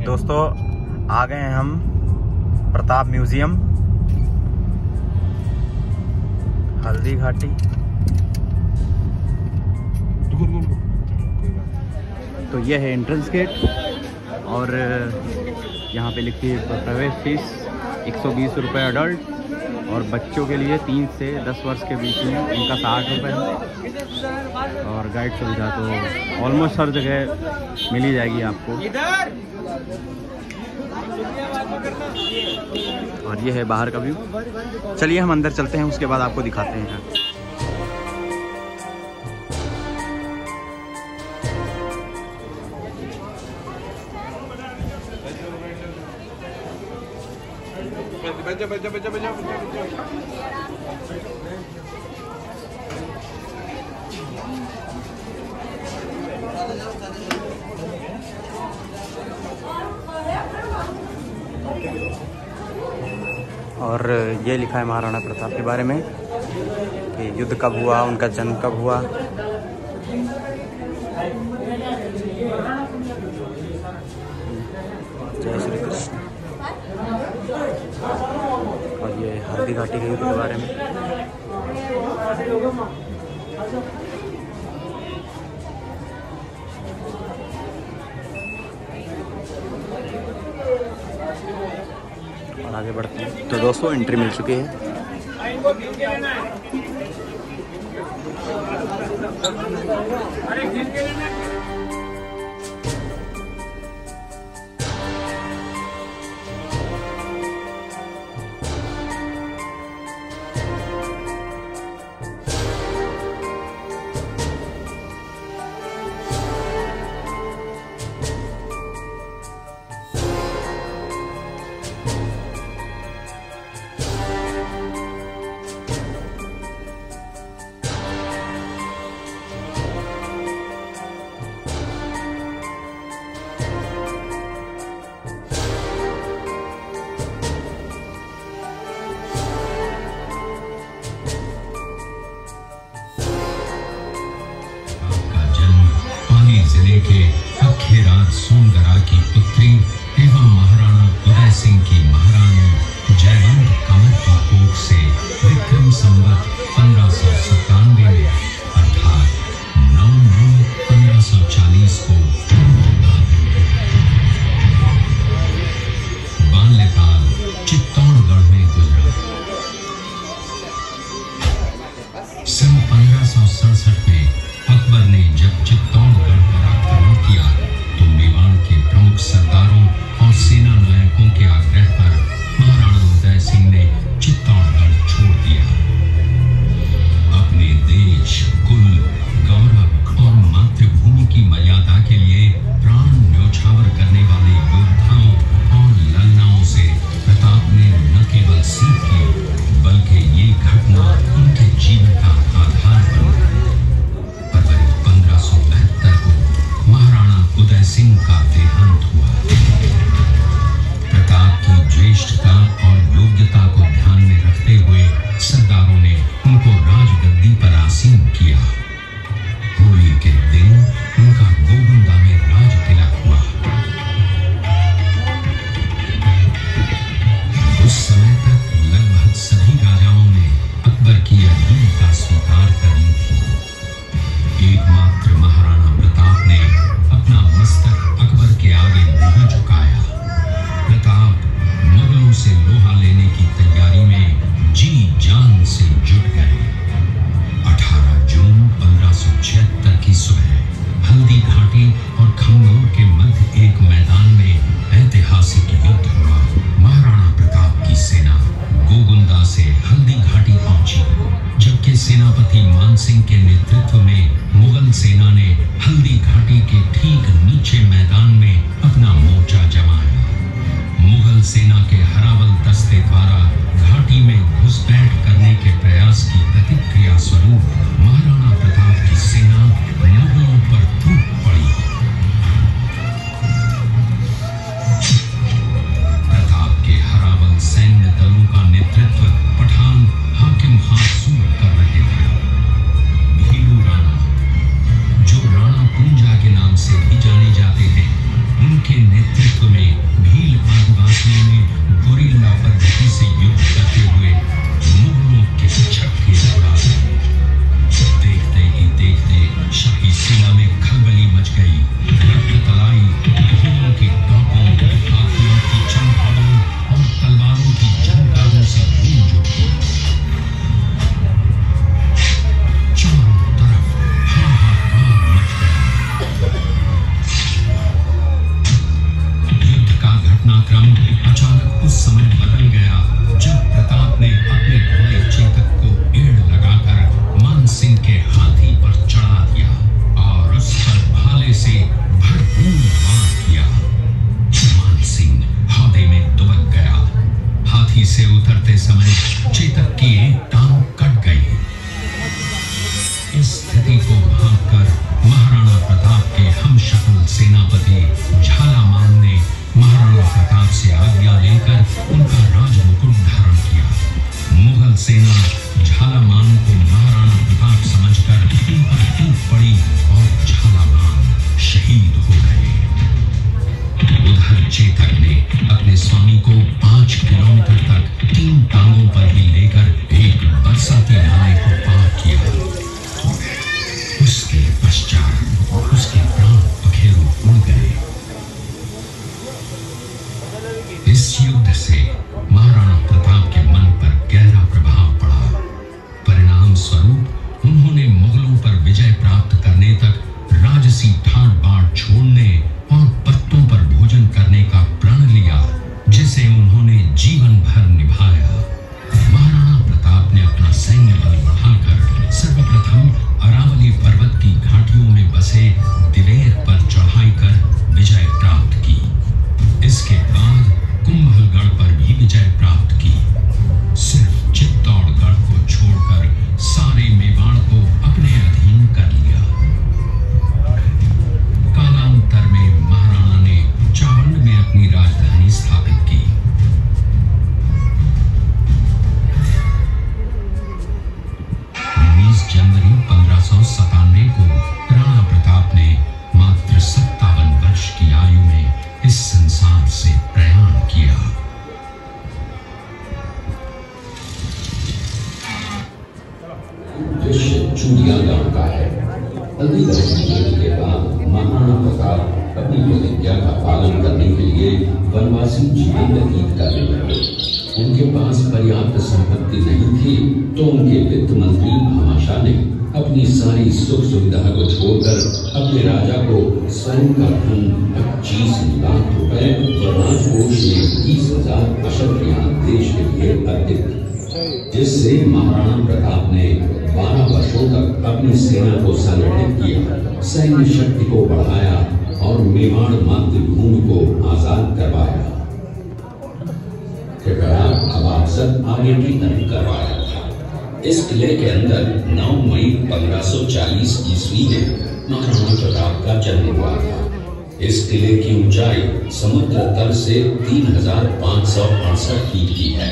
दोस्तों आ गए हैं हम प्रताप म्यूजियम हल्दी घाटी। तो ये है एंट्रेंस गेट और यहाँ पे लिखी है प्रवेश फीस 120 रुपये अडल्ट और बच्चों के लिए 3 से 10 वर्ष के बीच में उनका 60 रुपये है। और गाइड सुविधा तो ऑलमोस्ट हर जगह मिल ही जाएगी आपको। और ये है बाहर का व्यू। चलिए हम अंदर चलते हैं, उसके बाद आपको दिखाते हैं। और ये लिखा है महाराणा प्रताप के बारे में कि युद्ध कब हुआ, उनका जन्म कब हुआ। जय श्री कृष्ण। और ये हल्दी घाटी के युद्ध के बारे में। और आगे बढ़ते हैं। तो दोस्तों एंट्री मिल चुकी है। जिले के अखेराज सोनगरा की पुत्री एवं महाराणा उदय सिंह की महारानी जयवंत कंवर की कोख से विक्रम संवत 1597 में अर्थात 9/9/1540 को बाल्यकाल चित्तौड़गढ़ में गुजरा। सन 1567 में अकबर ने जब चित्तौड़गढ़ पर आक्रमण किया तो मेवाड़ के प्रमुख सरदारों और सेना नायकों के आग्रह पर महाराणा उदय सिंह ने चित्तौड़गढ़ छोड़ दिया। अपने देश, कुल, गौरव और मातृभूमि की मर्यादा के लिए प्राण न्योछावर करने वाले योद्धाओं और ललनाओं से प्रताप ने न केवल सीख की बल्कि ये घटना उनके जीवन का आधार बनी। 1572 को महाराणा उदय सिंह का देहांत हुआ। प्रताप की ज्येष्ठता और योग्यता को ध्यान में रखते हुए सरदारों ने उनको राजगद्दी पर आसीन किया। होली के दिन उनका गोगुंदा में राज तिलक हुआ। उस समय तक लगभग सभी राजाओं ने अकबर की अधीनता स्वीकार कर ली थी। एकमात्र महाराणा प्रताप ने अपना मस्तक अकबर के आगे नहीं झुकाया। प्रताप मुगलों से लोहा लेने की तैयारी में जी जान से जुट गए। 18 जून 1576 की सुबह हल्दी घाटी और खंगोर के मध्य एक मैदान में ऐतिहासिक युद्ध हुआ। महाराणा प्रताप की सेना गोगुंदा से हल्दी घाटी पहुंची, जबकि सेनापति मानसिंह के नेतृत्व में मुगल सेना ने हल्दी घाटी के ठीक नीचे मैदान में अपना मोर्चा जमाया। मुगल सेना के हरावल दस्ते द्वारा घाटी में घुसपैठ करने के प्रयास की प्रतिक्रिया स्वरूप महाराणा प्रताप की सेना मुगलों पर टूट पड़ी। प्रताप के हरावल सैन्य दलों का नेतृत्व पठान हाकिम खासूर कर रहे थे। भीलू राणा, जो राणा पूंजा के नाम से भी जाने समय बदल गया जब प्रताप ने अपने घोड़े चेतक को एड़ लगाकर मान सिंह के हाथी पर चढ़ा दिया और उस पर भाले से भरपूर वार किया। मान सिंह हौदे में दुबक गया। हाथी से उतरते समय चेतक की एक टांग कट गई। इस स्थिति को भांपकर महाराणा प्रताप के हमशक्ल सेनापति झालामान ने महाराणा प्रताप से आज्ञा लेकर उनका राजमुकुट धारण किया। मुगल सेना झालामान को महाराणा प्रताप समझकर उन पर टूट पड़ी और झालामान शहीद हो गए। उधर चेतक ने अपने स्वामी को 5 किलोमीटर तक 3 टांगों पर ही लेकर एक बरसाती नाले को पार किया। उसके पश्चात उसके प्राण पखेरु उड़ गए। इस युद्ध से महाराणा प्रताप के मन पर गहरा प्रभाव पड़ा। परिणाम स्वरूप उन्होंने मुगलों पर विजय प्राप्त करने तक राजसी ठाट बाट छोड़ने और पत्तों पर भोजन करने का प्रण लिया, जिसे उन्होंने जीवन भर निभाया। महाराणा प्रताप ने अपना सैन्य बल बढ़ाकर सर्वप्रथम अरावली पर्वत की घाटियों में बसे दिवेर पर चढ़ाई कर विजय प्राप्त की। इसके बाद कुंभलगढ़ पर भी विजय प्राप्त की। सिर्फ चित्तौड़गढ़ को छोड़कर सारे मेवाड़ को अपने अधीन कर लिया। कालांतर में महाराणा ने चावंड में अपनी राजधानी स्थापित की। 19 जनवरी 1597 को राणा प्रताप ने मात्र 57 वर्ष की आयु में इस संसार से प्रयाण किया। दृश्य चूड़िया गांव का है। हल्दीगढ़ के बाद महाराणा प्रताप अपनी प्रतिज्ञा का पालन करने के लिए वनवासी जीवन व्यतीत करने लगे। उनके पास पर्याप्त संपत्ति नहीं थी तो उनके वित्त मंत्री भामाशाह ने अपनी सारी सुख सुविधा को छोड़कर अपने राजा को स्वयं का धन 25 लाख रुपए व राजकोष में 20,000 अशर्फियां देश के लिए अर्पित, जिससे महाराणा प्रताप ने 12 वर्षों तक अपनी सेना को संगठित किया, सैन्य शक्ति को बढ़ाया और मेवाड़ मातृभूमि को आजाद करवाया। कृपया अब आप सब आगे की तरफ करवाया। इस किले के अंदर 9 मई 1540 ईस्वी में महाराणा प्रताप का जन्म हुआ था। इस किले की ऊंचाई समुद्र तल से 3568 फीट की है।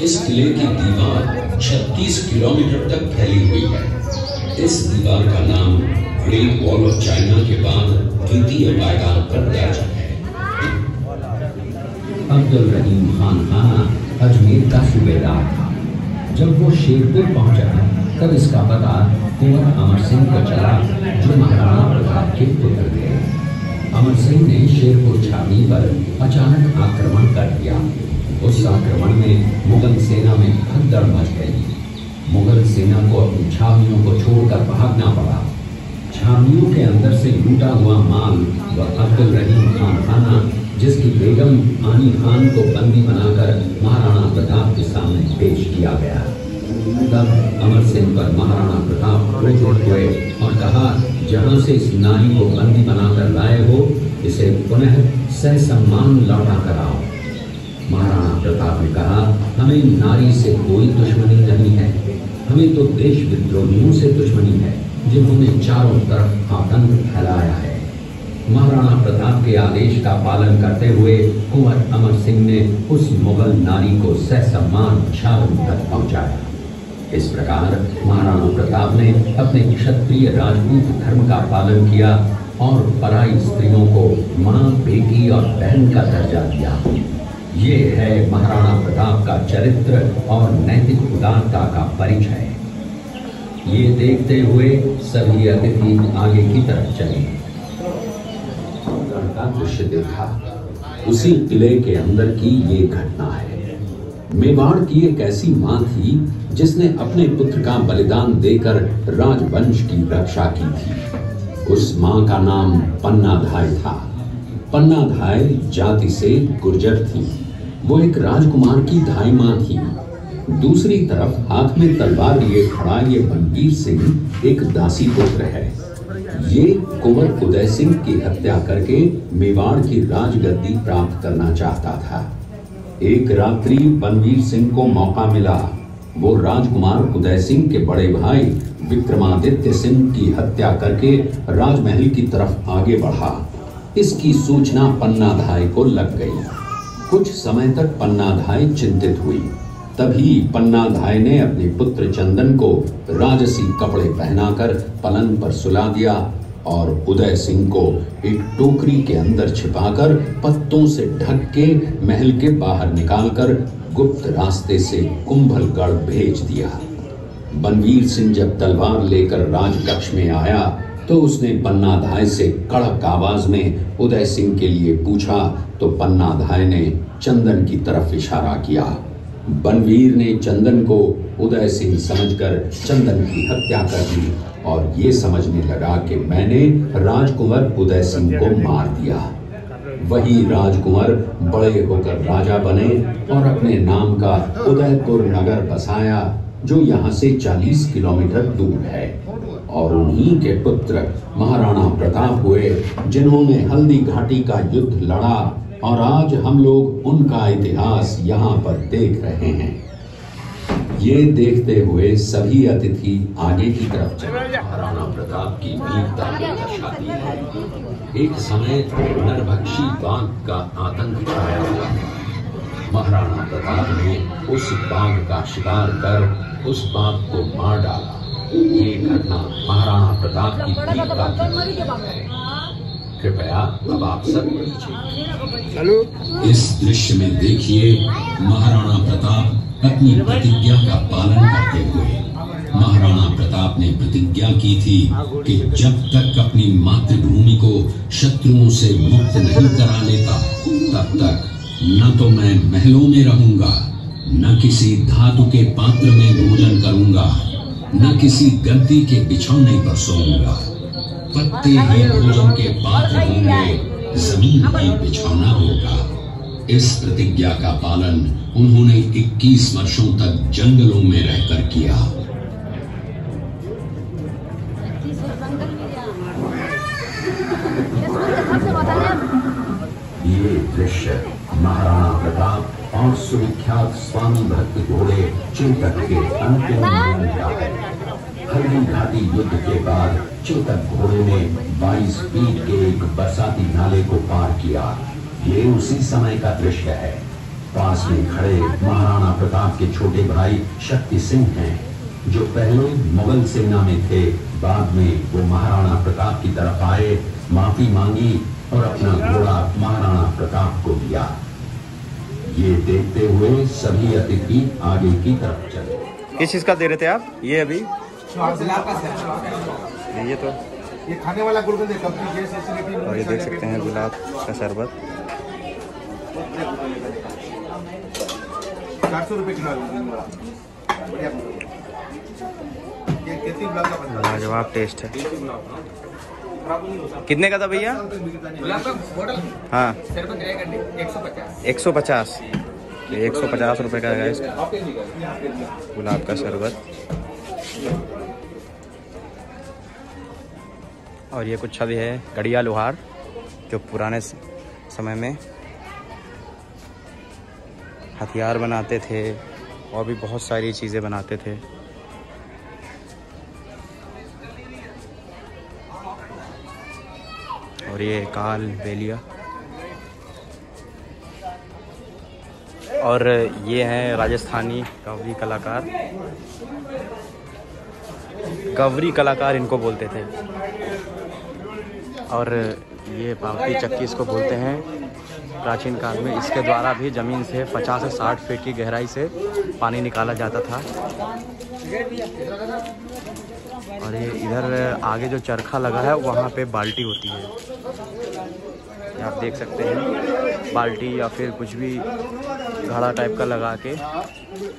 इस किले की दीवार 36 किलोमीटर तक फैली हुई है। इस दीवार का नाम ग्रेट वॉल ऑफ चाइना के बाद द्वितीय पायदान पर दर्ज है। अब्दुल रहीम खान खाना अजमेर का सूबेदार था। जब वो शेरपुर पहुंचा तब इसका पता कुंवर अमर सिंह को चला, जो महाराणा प्रताप के पुत्र थे। अमर सिंह ने शेरपुर छावनी पर अचानक आक्रमण कर दिया। उस आक्रमण में मुगल सेना में भगदड़ मच गई। मुगल सेना को अपनी छावनियों को छोड़कर भागना पड़ा। छावनियों के अंदर से लूटा हुआ माल व अब्दुल रहीम खान खाना, जिसकी बेगम आनी खान को बंदी बनाकर महाराणा प्रताप के सामने पेश किया गया। तब अमर सिंह पर महाराणा प्रताप क्रोधित हुए और कहा, जहां से इस नारी को बंदी बनाकर लाए हो, इसे पुनः ससम्मान लौटा कर आओ। महाराणा प्रताप ने कहा, हमें नारी से कोई दुश्मनी नहीं है, हमें तो देश विद्रोहियों से दुश्मनी है, जिन्होंने चारों तरफ आतंक फैलाया है। महाराणा प्रताप के आदेश का पालन करते हुए कुंवर अमर सिंह ने उस मुगल नारी को ससम्मान छावनी तक पहुंचाया। इस प्रकार महाराणा प्रताप ने अपने क्षत्रिय राजपूत धर्म का पालन किया और पराई स्त्रियों को मां, बेटी और बहन का दर्जा दिया। ये है महाराणा प्रताप का चरित्र और नैतिक उदारता का परिचय। ये देखते हुए सभी अतिथि आगे की तरफ चले। का दृश्य देखा, उसी किले के अंदर की ये घटना है। मेवाड़ की एक ऐसी मां थी जिसने अपने पुत्र का बलिदान देकर राजवंश की रक्षा की थी। उस मां का नाम पन्नाधाय था। पन्नाधाय जाति से गुर्जर थी। वो एक राजकुमार की धाई मां थी। दूसरी तरफ हाथ में तलवार लिए खड़ा ये बनवीर सिंह एक दासी पुत्र है। ये कुंवर उदय सिंह की हत्या करके मेवाड़ की राजगद्दी प्राप्त करना चाहता था। एक रात्रि बनवीर सिंह को मौका मिला। वो राजकुमार उदय सिंह के बड़े भाई विक्रमादित्य सिंह की हत्या करके राजमहल की तरफ आगे बढ़ा। इसकी सूचना पन्नाधाय को लग गई। कुछ समय तक पन्नाधाय चिंतित हुई। तभी पन्नाधाय ने अपने पुत्र चंदन को राजसी कपड़े पहनाकर पलंग पर सुला दिया और उदय सिंह को एक टोकरी के अंदर छिपाकर पत्तों से ढक के महल के बाहर निकालकर गुप्त रास्ते से कुंभलगढ़ भेज दिया। बनवीर सिंह जब तलवार लेकर राजकक्ष में आया तो उसने पन्नाधाय से कड़क आवाज में उदय सिंह के लिए पूछा तो पन्नाधाय ने चंदन की तरफ इशारा किया। बनवीर ने चंदन को उदय सिंह समझकर चंदन की हत्या कर दी और ये समझने लगा कि मैंने राजकुंवर उदय सिंह को मार दिया। वही राजकुंवर बड़े होकर राजा बने और अपने नाम का उदयपुर नगर बसाया जो यहाँ से 40 किलोमीटर दूर है। और उन्हीं के पुत्र महाराणा प्रताप हुए जिन्होंने हल्दी घाटी का युद्ध लड़ा और आज हम लोग उनका इतिहास यहाँ पर देख रहे हैं। ये देखते हुए सभी अतिथि आगे की तरफ चले। महाराणा प्रताप की वीरता को दर्शाती है। एक समय नरभक्षी बाघ का आतंक छाया हुआ। महाराणा प्रताप ने उस बाघ का शिकार कर उस बाघ को मार डाला। ये घटना महाराणा प्रताप की वीरता की है। कृपया अब आप सब इस दृश्य में देखिए महाराणा प्रताप अपनी प्रतिज्ञा का पालन करते हुए। महाराणा प्रताप ने प्रतिज्ञा की थी कि जब तक अपनी मातृभूमि को शत्रुओं से मुक्त नहीं करा लेता तब तक न तो मैं महलों में रहूंगा, न किसी धातु के पात्र में भोजन करूंगा, न किसी गद्दी के बिछौने पर सोऊंगा। पत्ते ही भोजन के पात्र होंगे, जमीन ही बिछौना होगा। इस प्रतिज्ञा का पालन उन्होंने 21 वर्षों तक जंगलों में रहकर किया। ये दृश्य महाराणा प्रताप और सुविख्यात स्वामी भक्त घोड़े चेतक के अंतिम हल्दी घाटी युद्ध के बाद चेतक घोड़े ने 22 फीट के एक बरसाती नाले को पार किया। ये उसी समय का दृश्य है। पास में खड़े महाराणा प्रताप के छोटे भाई शक्ति सिंह हैं, जो पहले मुगल सेना में थे। बाद में वो महाराणा प्रताप की तरफ आए, माफी मांगी और अपना घोड़ा महाराणा प्रताप को दिया। ये देखते हुए सभी अतिथि आगे की तरफ चले। किस चीज का दे रहे थे आप? ये अभी ये तो ये खाने वाला गुलकंद है, कंपनी गैस एसिडिटी। और ये देख सकते हैं गुलाब का शरबत 400 रुपए किलो। ये कितनी गुलाब का बनता है? लाजवाब टेस्ट है। कितने का था भैया? हाँ 150। 150 रुपए का है इसका गुलाब का शरबत। और ये कुछ छवि है गड़िया लोहार, जो पुराने समय में हथियार बनाते थे और भी बहुत सारी चीज़ें बनाते थे। और ये काल बेलिया। और ये हैं राजस्थानी गवरी कलाकार। गवरी कलाकार इनको बोलते थे। और ये पावती चक्की इसको बोलते हैं। प्राचीन काल में इसके द्वारा भी ज़मीन से 50 से 60 फीट की गहराई से पानी निकाला जाता था। और ये इधर आगे जो चरखा लगा है वहाँ पे बाल्टी होती है, आप देख सकते हैं। बाल्टी या फिर कुछ भी घड़ा टाइप का लगा के,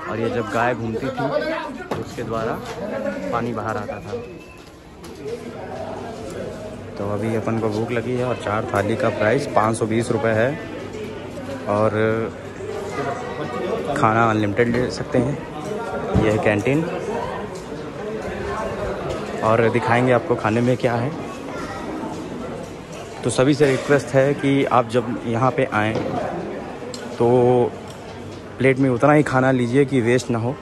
और ये जब गाय घूमती थी तो उसके द्वारा पानी बाहर आता था। तो अभी अपन को भूख लगी है और 4 थाली का प्राइस 520 रुपये है। और खाना अनलिमिटेड ले सकते हैं। यह है कैंटीन और दिखाएंगे आपको खाने में क्या है। तो सभी से रिक्वेस्ट है कि आप जब यहाँ पे आएँ तो प्लेट में उतना ही खाना लीजिए कि वेस्ट ना हो।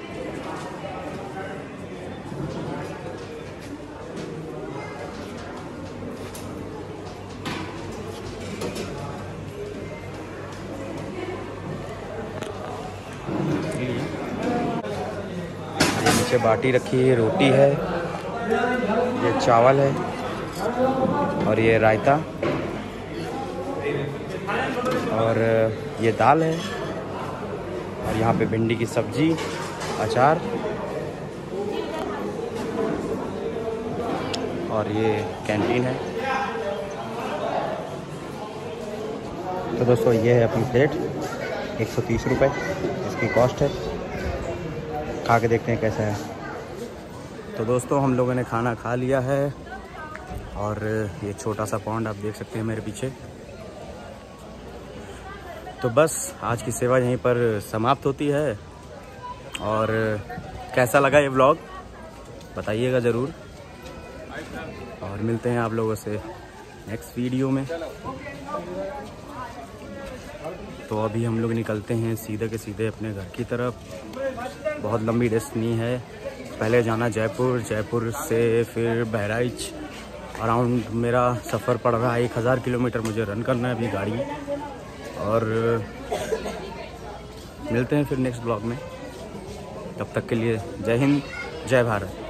ये नीचे बाटी रखी है, रोटी है, ये चावल है और ये रायता और ये दाल है और यहाँ पे भिंडी की सब्जी, अचार और ये कैंटीन है। तो दोस्तों ये है अपनी प्लेट 130 रुपये इसकी कॉस्ट है। खा के देखते हैं कैसा है। तो दोस्तों हम लोगों ने खाना खा लिया है और ये छोटा सा पॉन्ड आप देख सकते हैं मेरे पीछे। तो बस आज की सेवा यहीं पर समाप्त होती है और कैसा लगा ये व्लॉग बताइएगा ज़रूर और मिलते हैं आप लोगों से नेक्स्ट वीडियो में। तो अभी हम लोग निकलते हैं सीधे के सीधे अपने घर की तरफ। बहुत लंबी डेस्टिनी है, पहले जाना जयपुर, जयपुर से फिर बहराइच। अराउंड मेरा सफ़र पड़ रहा है 1000 किलोमीटर मुझे रन करना है अभी गाड़ी। और मिलते हैं फिर नेक्स्ट ब्लॉग में। तब तक के लिए जय हिंद, जय भारत।